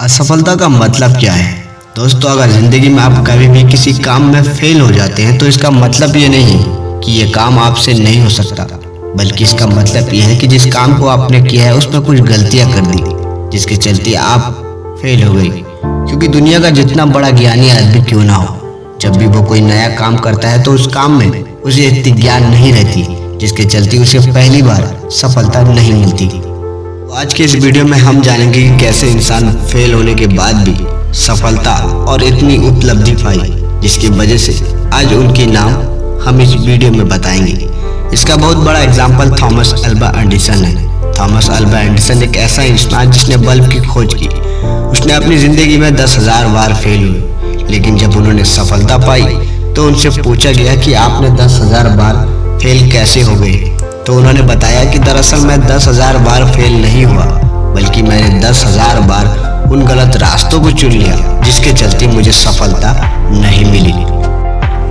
असफलता का मतलब क्या है? दोस्तों, अगर ज़िंदगी में आप कभी भी किसी काम में फेल हो जाते हैं तो इसका मतलब ये नहीं कि ये काम आपसे नहीं हो सकता, बल्कि इसका मतलब ये है कि जिस काम को आपने किया है उसमें कुछ गलतियां कर दी जिसके चलते आप फेल हो गई। क्योंकि दुनिया का जितना बड़ा ज्ञानी आदमी क्यों ना हो, जब भी वो कोई नया काम करता है तो उस काम में उसे इतनी ज्ञान नहीं रहती जिसके चलते उसे पहली बार सफलता नहीं मिलती। तो आज के इस वीडियो में हम जानेंगे कि कैसे इंसान फेल होने के बाद भी सफलता और इतनी उपलब्धि पाई जिसकी वजह से आज उनकी नाम हम इस वीडियो में बताएंगे। इसका बहुत बड़ा एग्जाम्पल थॉमस अल्वा एडिसन है। थॉमस अल्वा एडिसन एक ऐसा इंसान जिसने बल्ब की खोज की। उसने अपनी जिंदगी में 10,000 बार फेल हुए, लेकिन जब उन्होंने सफलता पाई तो उनसे पूछा गया कि आपने 10,000 बार फेल कैसे हो गए। तो उन्होंने बताया कि दरअसल मैं 10,000 बार फेल नहीं हुआ, बल्कि मैंने 10,000 बार उन गलत रास्तों को चुन लिया जिसके चलते मुझे सफलता नहीं मिली।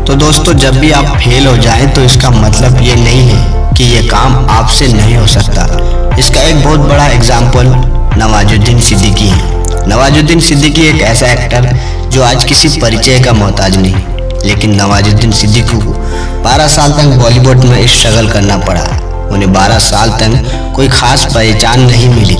तो दोस्तों, जब भी आप फेल हो जाएं तो इसका मतलब ये नहीं है कि ये काम आपसे नहीं हो सकता। इसका एक बहुत बड़ा एग्जाम्पल नवाजुद्दीन सिद्दीकी है। नवाजुद्दीन सिद्दीकी एक ऐसा एक्टर जो आज किसी परिचय का मोहताज नहीं, लेकिन नवाजुद्दीन सिद्दीकी को 12 साल तक बॉलीवुड में स्ट्रगल करना पड़ा। उन्हें 12 साल तक कोई खास पहचान नहीं मिली।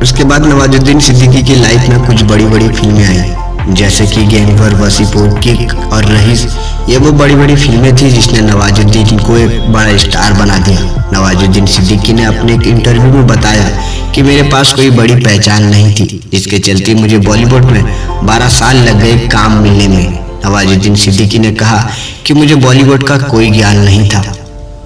उसके बाद नवाजुद्दीन सिद्दीकी की लाइफ में कुछ बड़ी बड़ी फिल्में आई, जैसे कि गैंगर, वसीपुर, किक और रईस। ये वो बड़ी बड़ी फिल्में थी जिसने नवाजुद्दीन को एक बड़ा स्टार बना दिया। नवाजुद्दीन सिद्दीकी ने अपने एक इंटरव्यू में बताया कि मेरे पास कोई बड़ी पहचान नहीं थी, जिसके चलते मुझे बॉलीवुड में 12 साल लग गए काम मिलने में। नवाजुद्दीन सिद्दीकी ने कहा कि मुझे बॉलीवुड का कोई ज्ञान नहीं था,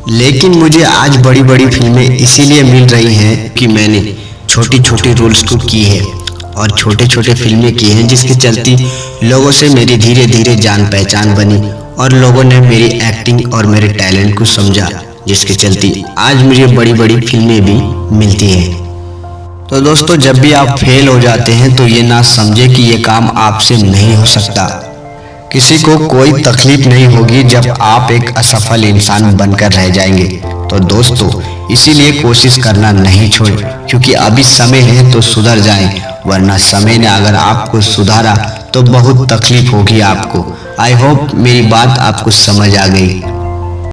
लेकिन मुझे आज बड़ी बड़ी फिल्में इसीलिए मिल रही हैं कि मैंने छोटी छोटी रोल्स को की है और छोटे छोटे फिल्में की हैं, जिसके चलते लोगों से मेरी धीरे धीरे जान पहचान बनी और लोगों ने मेरी एक्टिंग और मेरे टैलेंट को समझा, जिसके चलते आज मुझे बड़ी बड़ी फिल्में भी मिलती हैं। तो दोस्तों, जब भी आप फेल हो जाते हैं तो ये ना समझे कि ये काम आपसे नहीं हो सकता। किसी को कोई तकलीफ नहीं होगी जब आप एक असफल इंसान बनकर रह जाएंगे। तो दोस्तों, इसीलिए कोशिश करना नहीं छोड़ें, क्योंकि अभी समय है तो सुधर जाएं, वरना समय ने अगर आपको सुधारा तो बहुत तकलीफ होगी आपको। आई होप मेरी बात आपको समझ आ गई।